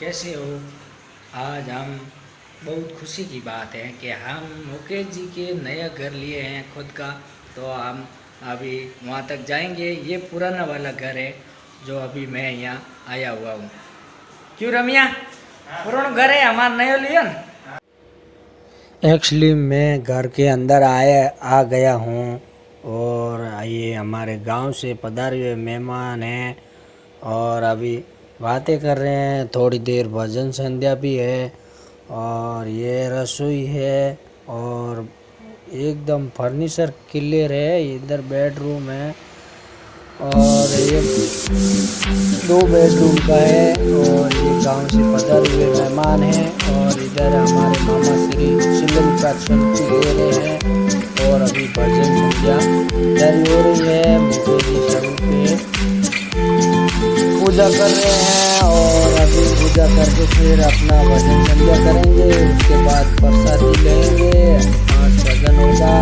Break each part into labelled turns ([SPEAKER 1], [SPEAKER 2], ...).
[SPEAKER 1] कैसे हो। आज हम बहुत खुशी की बात है कि हम मुकेश जी के नया घर लिए हैं खुद का। तो हम अभी वहाँ तक जाएंगे। ये पुराना वाला घर है जो अभी मैं यहाँ आया हुआ हूँ। क्यों रमिया, पुराना घर है हमारा, नया लिया ना। एक्चुअली मैं घर के अंदर आ गया हूँ और ये हमारे गांव से पधारे हुए मेहमान हैं और अभी बातें कर रहे हैं। थोड़ी देर भजन संध्या भी है और ये रसोई है और एकदम फर्नीचर क्लियर है। इधर बेडरूम है और ये 2 बेडरूम का है और ये गांव से पधारे हुए मेहमान हैं। और इधर हमारे मामा श्री चिल्लम का सेल्फी ले रहे हैं और अभी भजन संध्या जारी हो रही है। मुकेश जी स्वरूप पे पूजा कर रहे हैं और अभी पूजा करके फिर अपना भजन संध्या करेंगे। उसके बाद प्रसादी लेंगे, आज भजन होगा।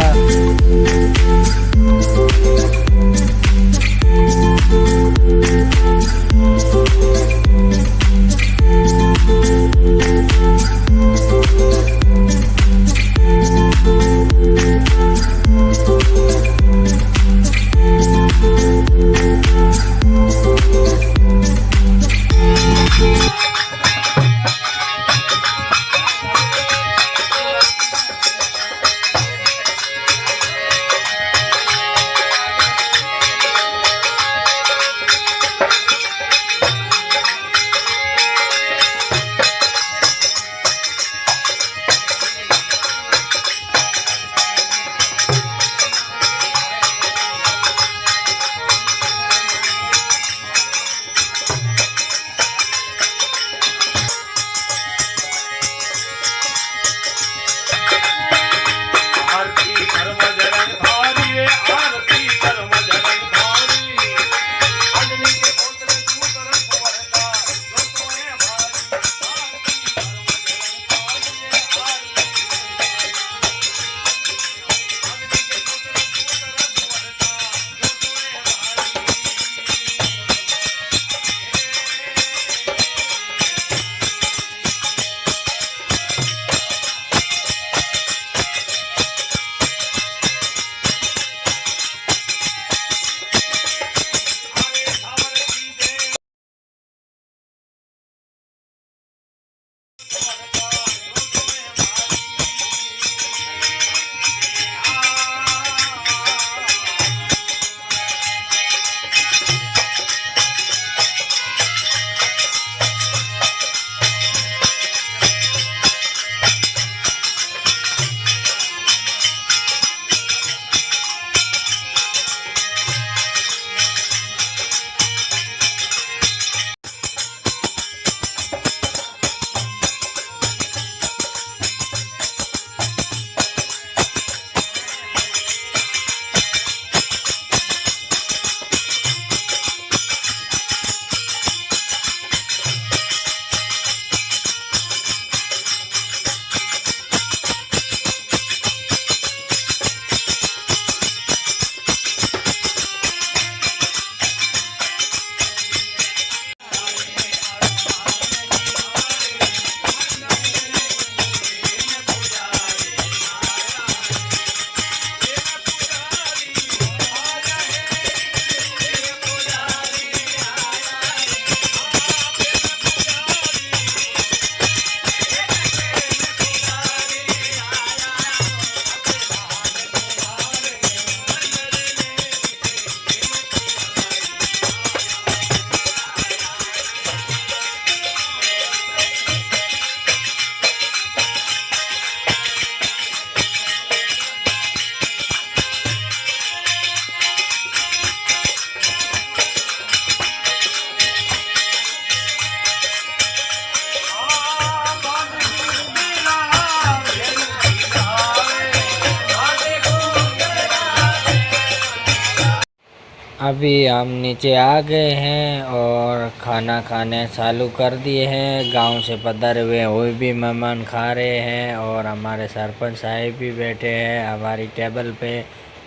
[SPEAKER 1] अभी हम नीचे आ गए हैं और खाना खाने चालू कर दिए हैं। गांव से पधारे हुए वो भी मेहमान खा रहे हैं और हमारे सरपंच साहब भी बैठे हैं हमारी टेबल पे।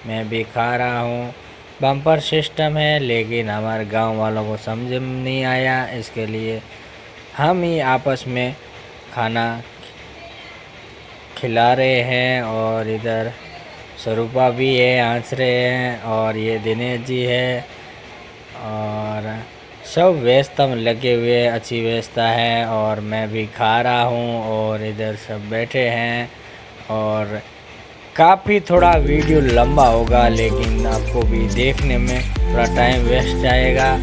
[SPEAKER 1] मैं भी खा रहा हूँ। बम्पर सिस्टम है लेकिन हमारे गांव वालों को समझ में नहीं आया, इसके लिए हम ही आपस में खाना खिला रहे हैं और इधर स्वरूपा भी है, हंस रहे हैं, और ये दिनेश जी है और सब व्यवस्था में लगे हुए, अच्छी व्यवस्था है। और मैं भी खा रहा हूँ और इधर सब बैठे हैं। और काफ़ी थोड़ा वीडियो लंबा होगा, लेकिन आपको भी देखने में थोड़ा टाइम वेस्ट जाएगा।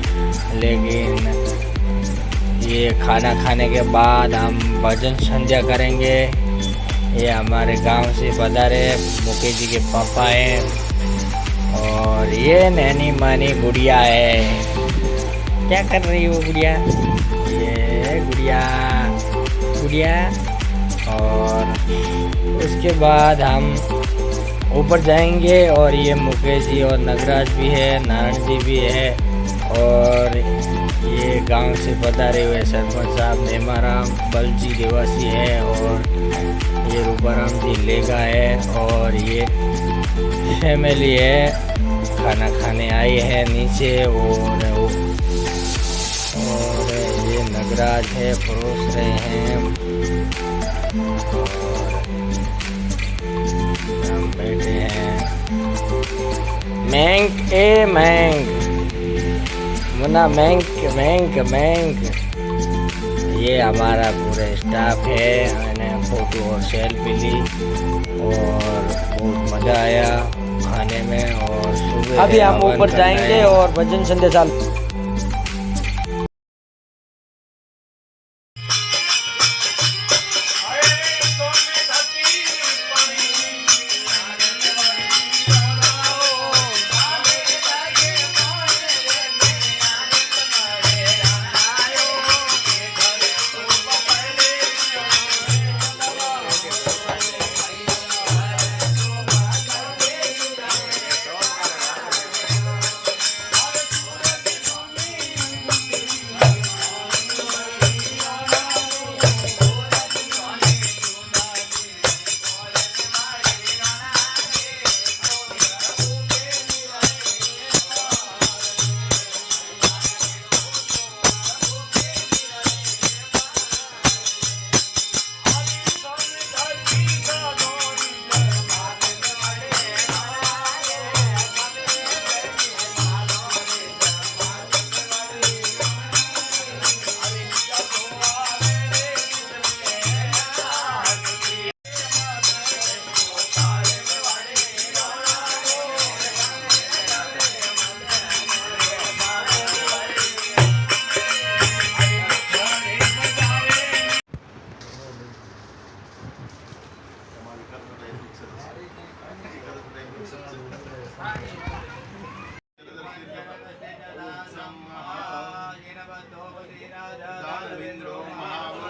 [SPEAKER 1] लेकिन ये खाना खाने के बाद हम भजन संध्या करेंगे। ये हमारे गांव से पधारे मुकेश जी के पापा हैं और ये नैनी मानी गुड़िया है। क्या कर रही है वो गुड़िया? ये गुड़िया गुड़िया। और उसके बाद हम ऊपर जाएंगे और ये मुकेश जी और नगराज भी है, नारायण जी भी है और ये गांव से पधारे हुए सरपंच साहब नेमाराम बलजी देवासी है और ये रूपाराम जी लेगा है और ये फैमिली है, खाना खाने आई है नीचे। और ये नगराज है, परोस रहे हैं और हम बैठे हैं। मैंग ए मैंग मुन्ना मैंग मैंग मैंग। ये हमारा पूरा स्टाफ है। मैंने फ़ोटो और सेल्फी ली और बहुत मज़ा आया खाने में। और सुबह अभी हम ऊपर जाएंगे और भजन संध्या चालू।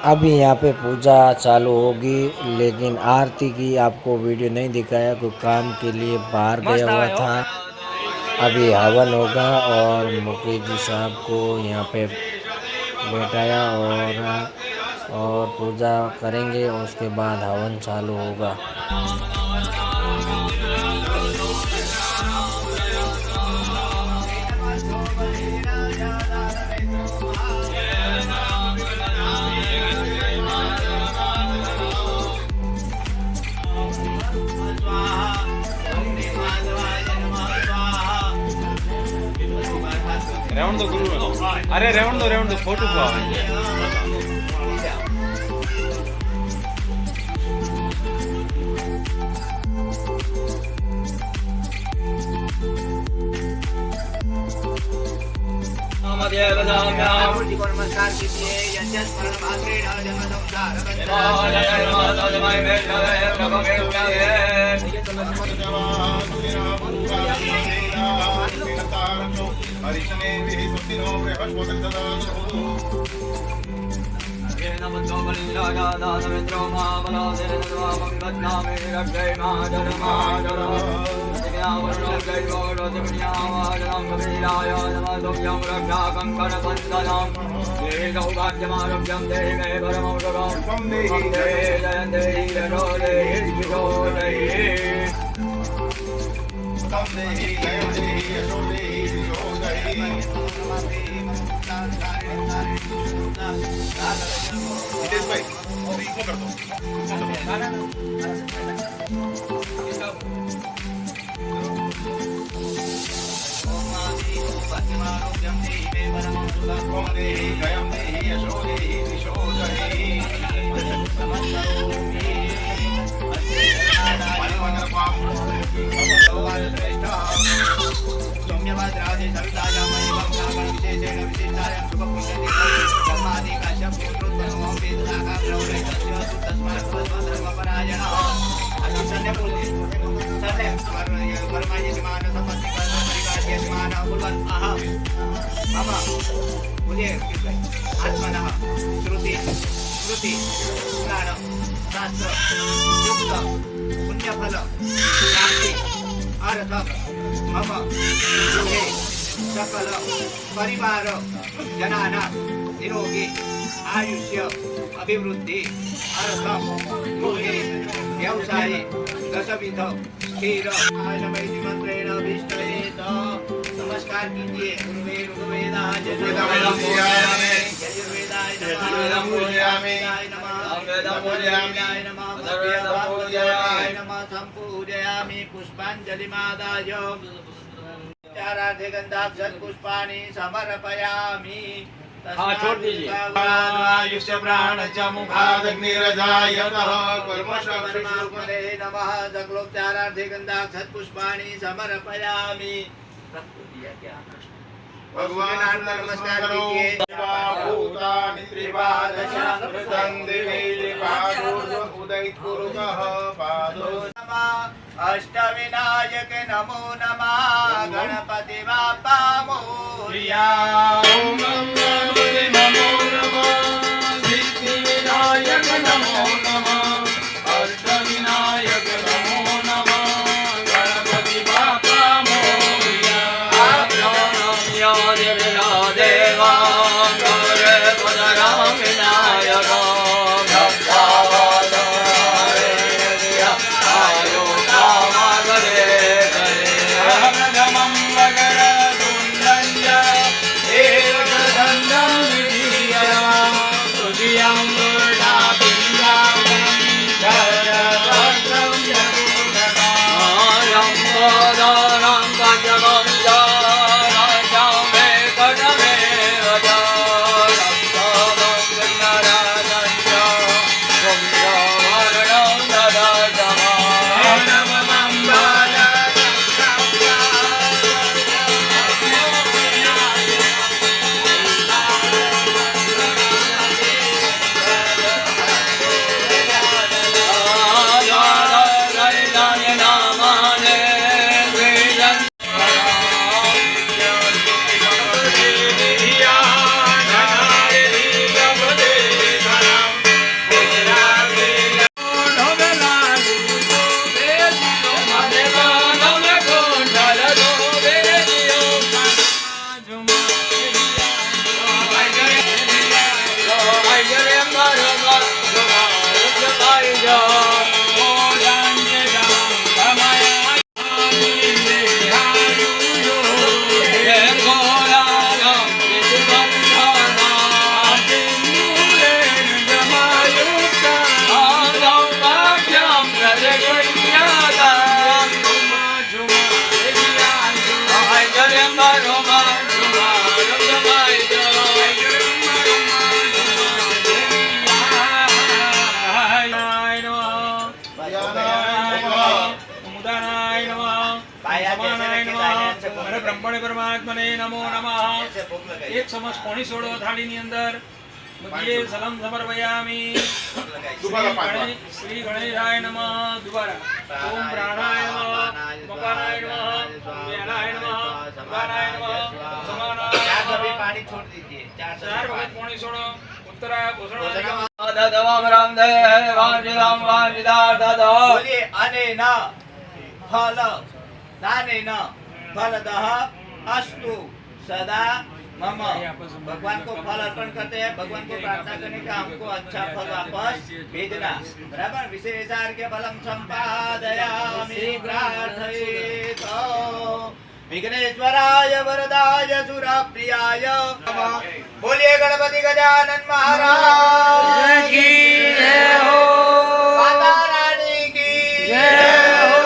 [SPEAKER 1] अभी यहाँ पे पूजा चालू होगी, लेकिन आरती की आपको वीडियो नहीं दिखाया, कोई काम के लिए बाहर गया हुआ था। अभी हवन होगा और मुकेश जी साहब को यहाँ पे बैठाया और पूजा करेंगे और उसके बाद हवन चालू होगा।
[SPEAKER 2] रेवण दो गुरु, अरे रेवण दो फोटो को
[SPEAKER 3] नमस्कार कीजिए। आत्मनः श्रुति स्मृति पुराण शास्त्र युक्त पुण्यफल प्राप्ति अर्थ मम गृहे सकल परिवार जनानां निरोगी आयुष्य अभिवृद्धि अर्थ गृहे व्यवसाये दशविध स्थिर आयनवैदि मंत्रेण अभिष्टयेत। नमस्कार कीजिए ऋग्वेदाय संपूजयामि पुष्पांजलिमादाय चारार्थे गंधाक्षत पुष्पाणि समर्पयामि।
[SPEAKER 2] हाँ, छोड़ दीजिए।
[SPEAKER 3] आयुष्य प्राण च मुखादग्निरजायतः कर्मशक्तिरूपणे नमः। सकलोपचारार्थे गंधाक्षत पुष्पाणि समर्पयामि। भगवान नमस्कार कीजिए।
[SPEAKER 4] भूतानि त्रिपादशास्त्रं उदयकुरुकः पादो
[SPEAKER 3] नमः। अष्टविनायक नमो नमः। गणपति बाप्पा मोरया।
[SPEAKER 4] ॐ गणपति नमो नमः सिद्धिविनायक नमो नमः अष्टविनायक नमो नमः गणपति बाप्पा मोरया।
[SPEAKER 2] देवा पदराम विनायक आयो
[SPEAKER 4] अहमदमं वगरदुण्डञ्च एकदन्तं विधीयया तुझियं दुर्डापिञ्जानं जयभद्रं यदुर्गतायं
[SPEAKER 2] पदराम पंचमं मे कटमेव
[SPEAKER 4] ब्रह्मणे परमात्मने नमो नमः। एक समझ पौनी सोड़ो थाली नी अंदर ये सलम समर्पयामि। श्री गणेशाय नमः। दोबारा ओम प्राणाय नमः मकानाय नमः व्यालाय नमः समानाय नमः समानाय
[SPEAKER 3] पानी छोड़ दीजिए।
[SPEAKER 4] चार वक्त पौनी सोड़ो उत्तराय पोषण
[SPEAKER 3] बोलिए अनेन फल दानेन फलदः अस्तु सदा मम। भगवान को फल अर्पण करते हैं, भगवान को प्रार्थना करने का हमको अच्छा फल वापस भेजना। बराबर। विशेषार्घ्य फलम संपादयामि प्रार्थयेत। विघ्नेश्वराय वरदाय सुरप्रियाय बोलिए गणपति गजानन महाराज की जय हो, माता रानी की जय हो।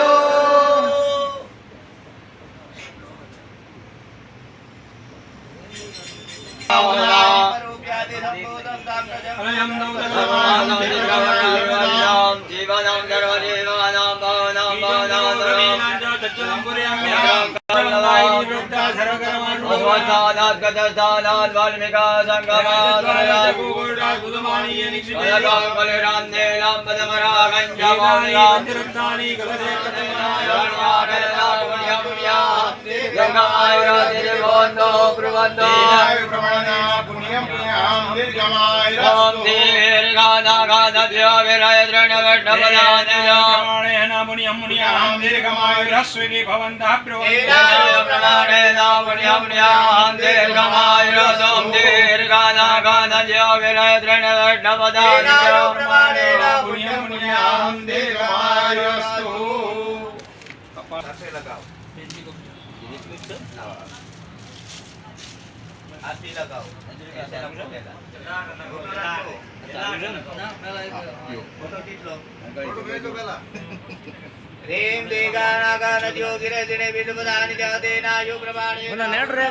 [SPEAKER 3] रेम देगा नागा नदियों गिरे दिने बिंद बदानी जगते नायु प्रमाणे बोला नेट रे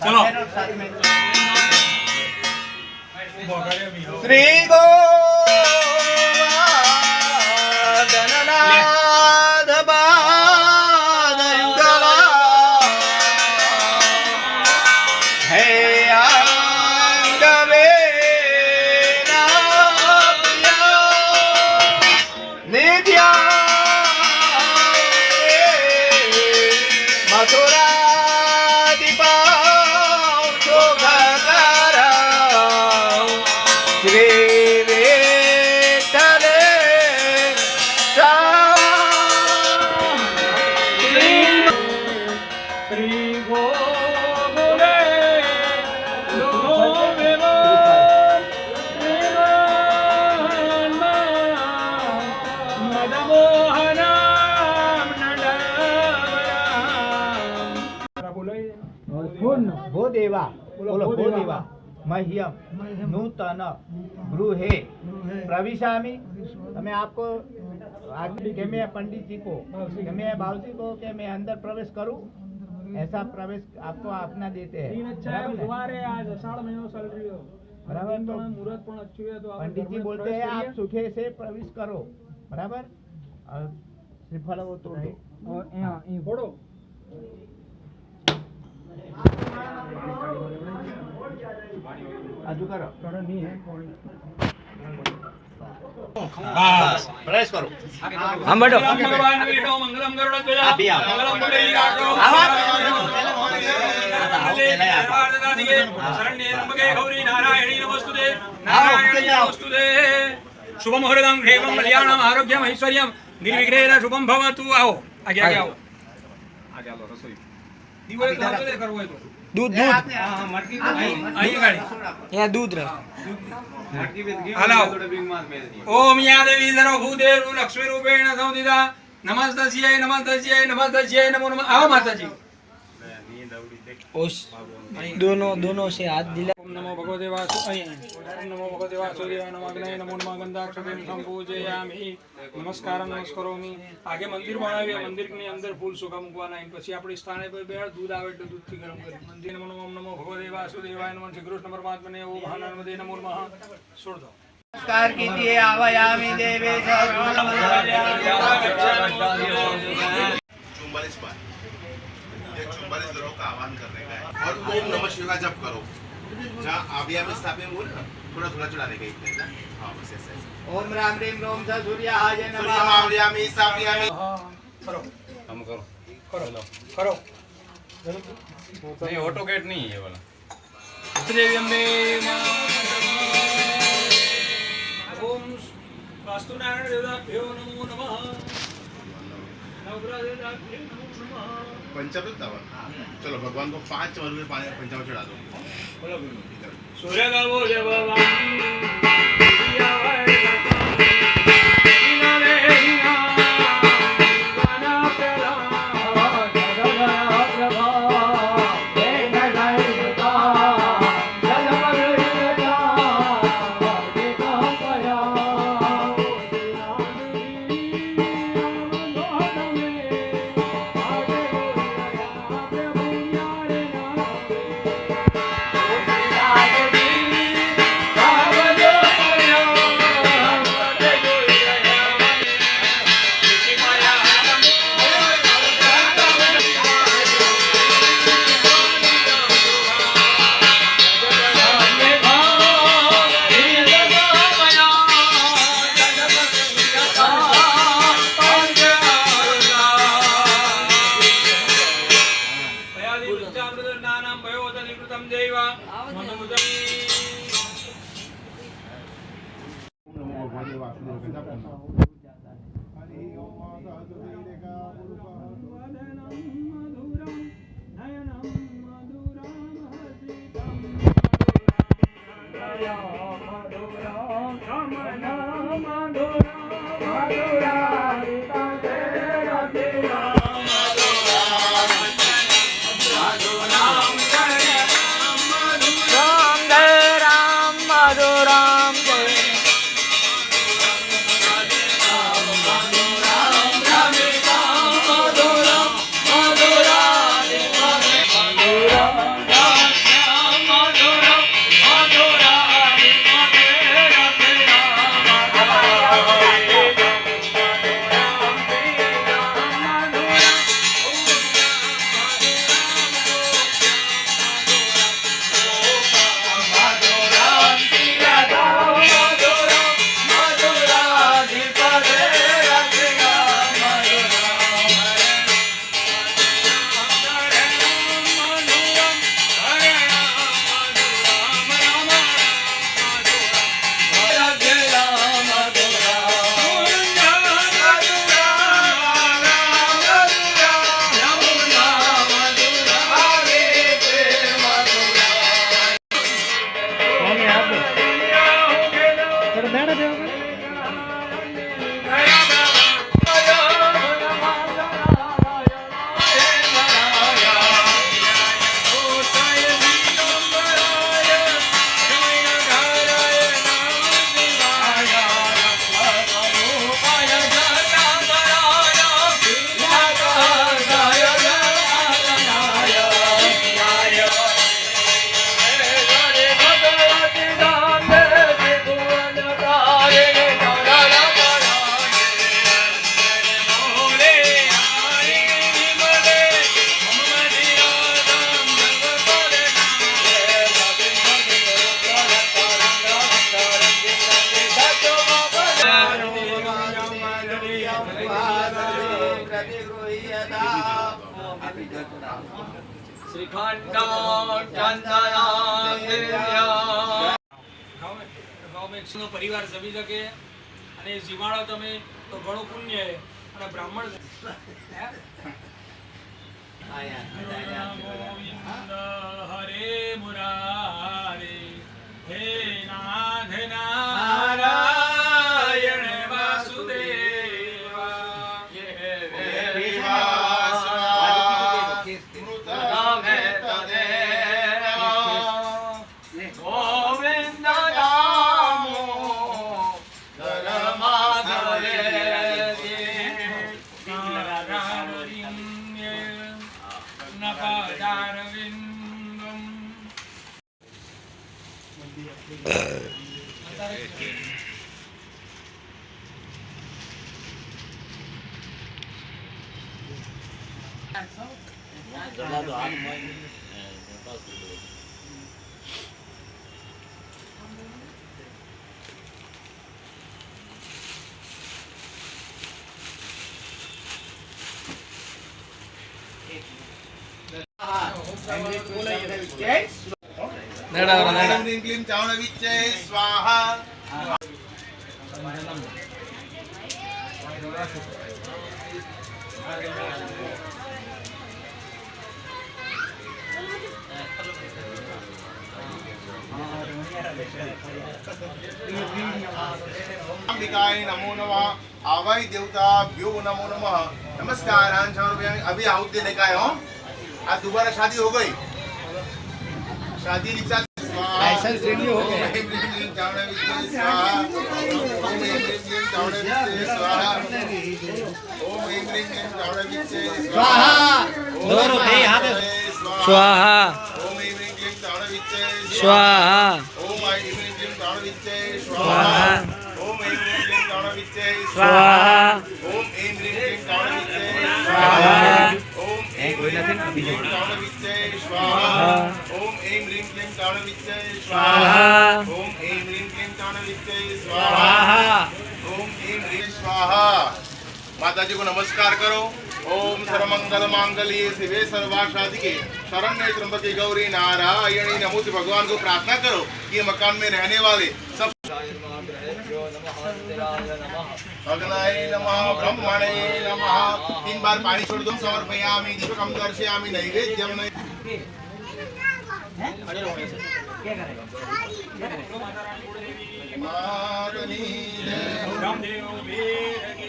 [SPEAKER 4] चलो
[SPEAKER 3] श्री गोवर्धननाथ पादयुगला हे अंगवेना प्रिया नित्या मथुरा दीपा शोभकरा श्री विठ्ठले
[SPEAKER 4] श्री गोकुले लोभेव मदमोहनां नडवरां
[SPEAKER 3] भो देवा बोलो भो देवा मह्यम नूतन गृहे प्रविशामि। मैं आपको कि मैं पंडित जी को कि मैं बाबूजी को कि मैं अंदर प्रवेश करूं, ऐसा प्रवेश आपको अपना देते हैं।
[SPEAKER 4] आज अषाढ़ महीना चल रही हो
[SPEAKER 3] बराबर, तो
[SPEAKER 4] मुहूर्त पण अच्छी है तो
[SPEAKER 3] पंडित जी बोलते हैं आप सुखे से प्रवेश करो, बराबर। और श्रीफल वो तो
[SPEAKER 4] और यहाँ फोड़ो
[SPEAKER 3] आजू करो
[SPEAKER 4] नहीं है
[SPEAKER 3] प्रवेश करो।
[SPEAKER 1] हम बैठो
[SPEAKER 4] भगवान वीडो मंगलम गरुड़ध्वज मंगलम पुंडरीकाक्षो शरण्ये त्र्यंबके गौरी नारायणी नमोस्तुते नारायणी नमोस्तुते शुभम मुहूर्तम क्षेमम कल्याणम आरोग्यम ऐश्वर्यम निर्विघ्नेन शुभम भवतु। आओ आगे आगे आओ आगे आओ रसोई दिवाळी तो दे करવો હોય તો
[SPEAKER 1] दूध
[SPEAKER 3] हां
[SPEAKER 1] दूध
[SPEAKER 3] मटकी
[SPEAKER 4] અહીં ગાડી
[SPEAKER 1] यहाँ दूध रख
[SPEAKER 4] हलाओ ओम या देवी सर्व भूतेषु लक्ष्मी रूपेण संस्थिता नमस्तस्यै नमस्तस्यै नमस्तस्यै नमो नमः। आओ माताजी
[SPEAKER 1] ओस दोनों से हाथ दिला।
[SPEAKER 4] ओम नमो भगवते वासुदेवाय ओम नमो भगवते वासुदेवाय नमो अग्नये नमो नमः गंधाक्षतेन संपूजयामि नमस्कार करोमि। आगे मंदिर बनाव्યું મંદિરની અંદર ફૂલ સુકા મૂકવાના અને પછી આપણી સ્થાને પર બે दूध આવે એટલે दूधથી ગરમ કરી મંદિર નમો ઓમ નમો ભગવતે વાસુદેવાય નમઃ શ્રી કૃષ્ણ પરમાત્મને ઓમ નર્મદે નમો નમઃ છોડ દો।
[SPEAKER 3] नमस्कार कीजिए आवायामी देवे
[SPEAKER 5] चुम्बालीस बार ये 44 ग्रहों का आह्वान करने का है और ओम नमः शिवाय का जप करो। जहाँ आविया में स्थापित बोल ना थोड़ा थोड़ा चढ़ाने का इतना ना। हाँ बस ऐसे
[SPEAKER 3] ओम राम रीम रोम स सूर्याय नमः।
[SPEAKER 5] सूर्यमावल्यामि स्थापयामि।
[SPEAKER 4] करो
[SPEAKER 6] हम करो
[SPEAKER 4] करो करो
[SPEAKER 6] नहीं ऑटो गेट नहीं है ये वाला।
[SPEAKER 4] देवी अम्बे ओम वास्तु नारायण देवताभ्यो नमो नमः नवग्रह देवताभ्यो नमो नमः।
[SPEAKER 5] पंचामृत तवा चलो भगवान को 5 चम्मच में पानी पंचामृत चढ़ा दो।
[SPEAKER 4] सूर्य का वो जब
[SPEAKER 5] महादेव वासुदेव गजा पुन्हा हरि ओम सहस्रैरेका
[SPEAKER 4] નો પરિવાર જમી શકે અને જીવાડો તમે તો ઘણું પુણ્ય છે અને બ્રાહ્મણ હરે મુરારે હે નાથ નારાયણ વાસુદેવા
[SPEAKER 5] क्लीं चावणविच्चे स्वाहा अंबिकाय नमो नमः आवाई देवता भ्यो नमो नमः नमस्कार। अभी आहुति देने का है हो। आज दोबारा शादी हो गई, शादी रिचा लाइसेंस रिन्यू हो गया।
[SPEAKER 1] स्वाहा स्वाहा स्वाहा स्वाहा
[SPEAKER 5] माता जी को नमस्कार करो। ओम सर्वमंगल मांगल्ये शिवे सर्वार्थसाधिके शरण्ये त्र्यंबके गौरी नारायणी नमोस्तुते। भगवान को प्रार्थना करो कि ये मकान में रहने वाले सब अग्नये नमः ब्रह्मणे नमः 3 बार पानी छोड़ दो समर्पयामि दीपकं दर्शयामि नैवेद्यं
[SPEAKER 4] रामदेव वीर की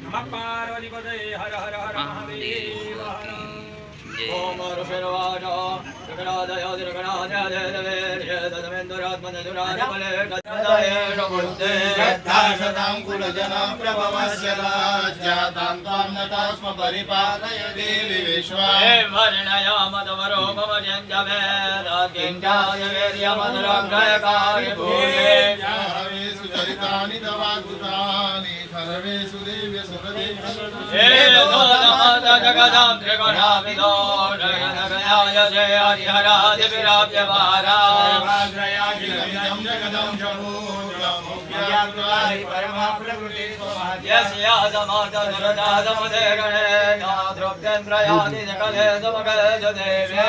[SPEAKER 4] नमः पार्वतीपतये हर हर हर महादेव हर
[SPEAKER 2] ओम ऋषिर्वाच जगन्नाथय जगन्नाथात्मनदुरादिबले गदाये
[SPEAKER 5] श्रद्धा शतां कुलजन प्रभवस्य राज्यातां त्वां नता स्म परिपालय देवी विश्वा
[SPEAKER 2] वर्णयामदवरो मम जञ्जवेदाकिञ्चाय वीर्यमधुरग्रयकारि भूये
[SPEAKER 5] हवे सुचरितानि तवाकृतानि सर्वेषु दिव्य सुखदेव
[SPEAKER 2] जगदां त्रिगुणाविदो जगन्नाथाय जय हरिहरादिविराव्यवारा
[SPEAKER 5] जगदं
[SPEAKER 2] यस्य समादनुरदादमुदेगणेन द्रव्येन्द्रयानि सकले समगजदेवे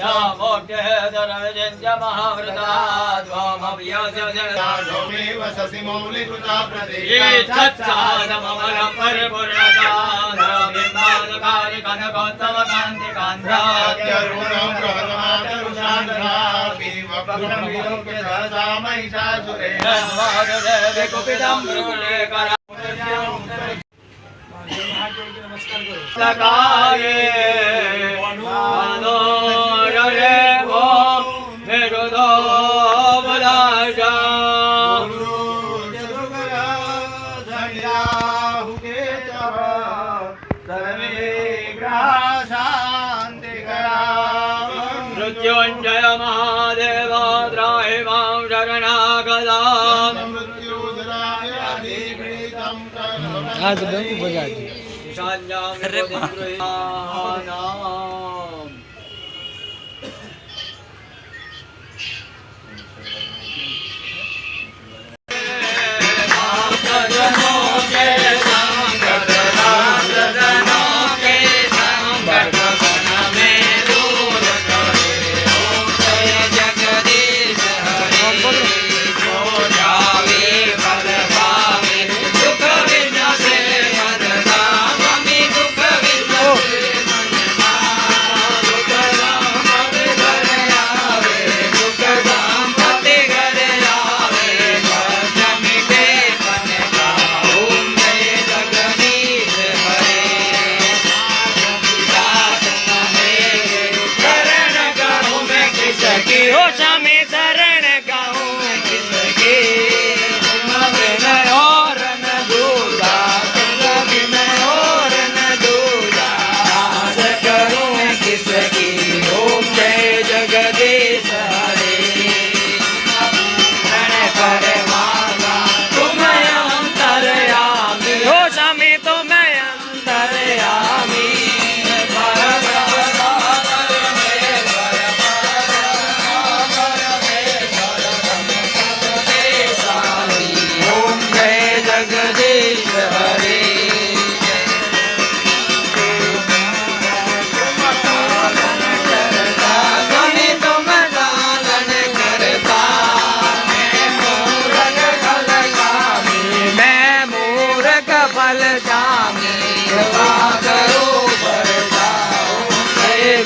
[SPEAKER 2] या मोक्ष्ये धनविजिन्त्य महावृता त्वामव्यस्य ईच्छत्सादममलं परिपूर्णता द्रविम्बादकारि कनकोत्तमकान्तिकान्ध्रा कुपितं मृगुलेकरा
[SPEAKER 4] नमस्कार करो
[SPEAKER 2] सकाये मनोररे वो मेरुदो बलाजा मृत्युञ्जय महादेव त्राहि मां शरणागताम्
[SPEAKER 1] आज डंक बजा दी
[SPEAKER 2] ईशान्यां गृहाणाम्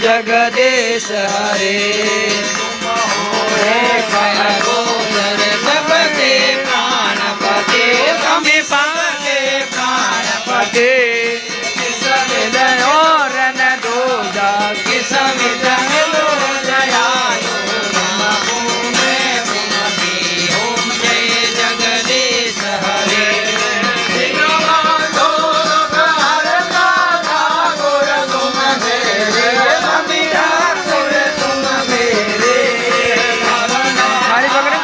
[SPEAKER 1] जगदीश हरे प्राणपते स्वामी पावते प्राणपते और न दूजा किसमित ओम जय जगदीश हरे थाली पकड़े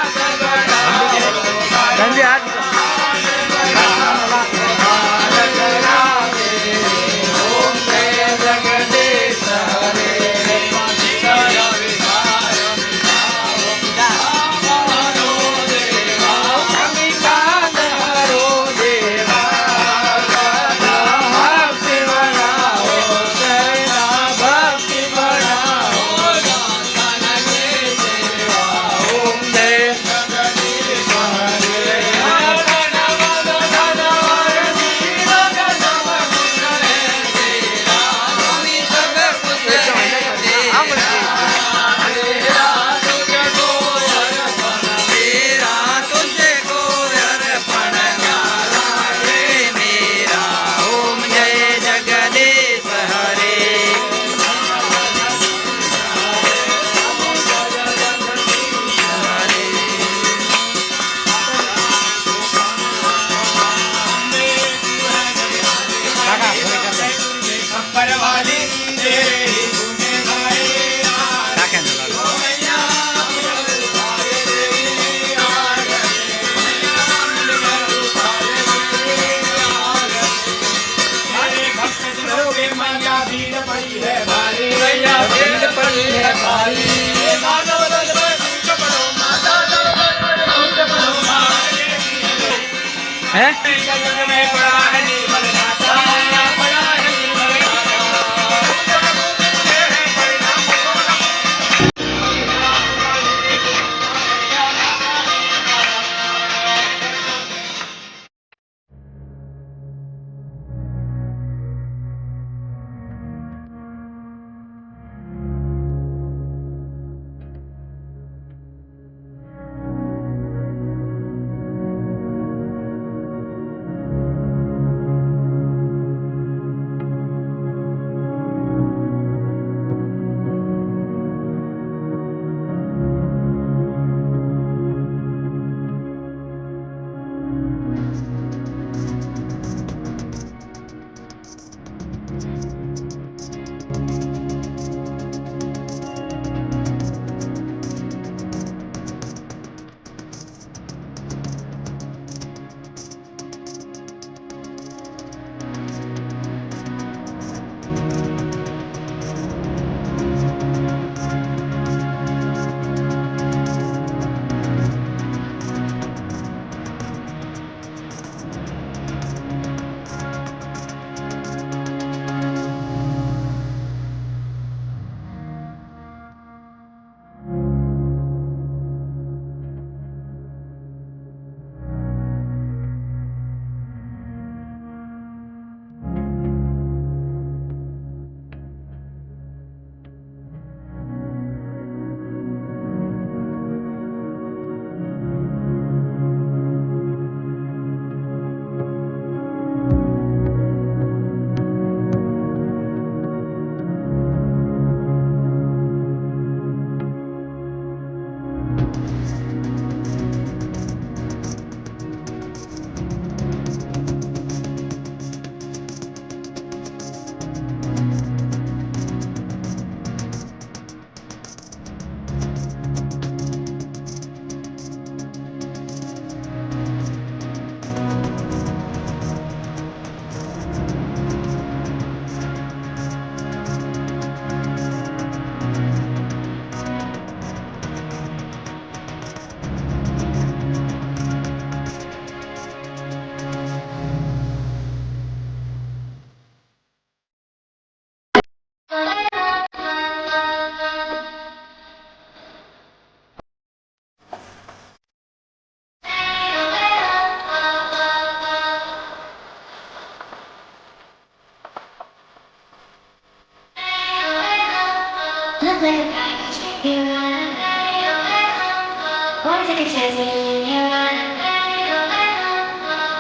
[SPEAKER 7] take a chance in your eyes.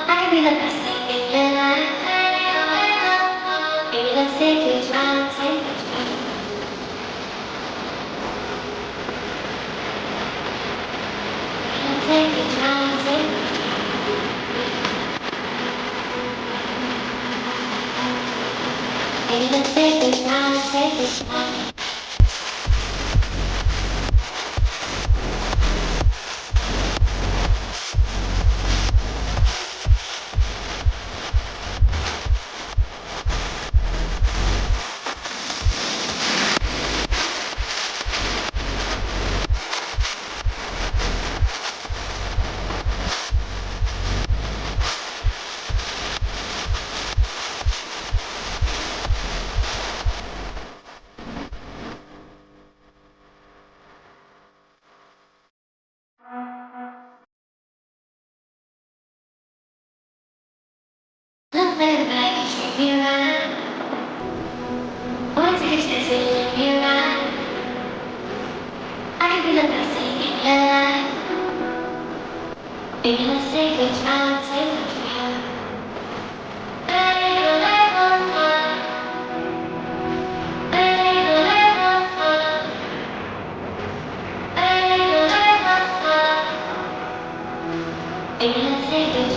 [SPEAKER 7] I could be the best thing in your life. Baby, let's take a drive, take a drive. Let's take a drive, take a drive. Baby, let's take a drive, take a drive. Look better back in your eyes. Wanna take a chance in your eyes. I could be the best thing in your life. Baby, let's take a drive, take a drive. Baby, let's take a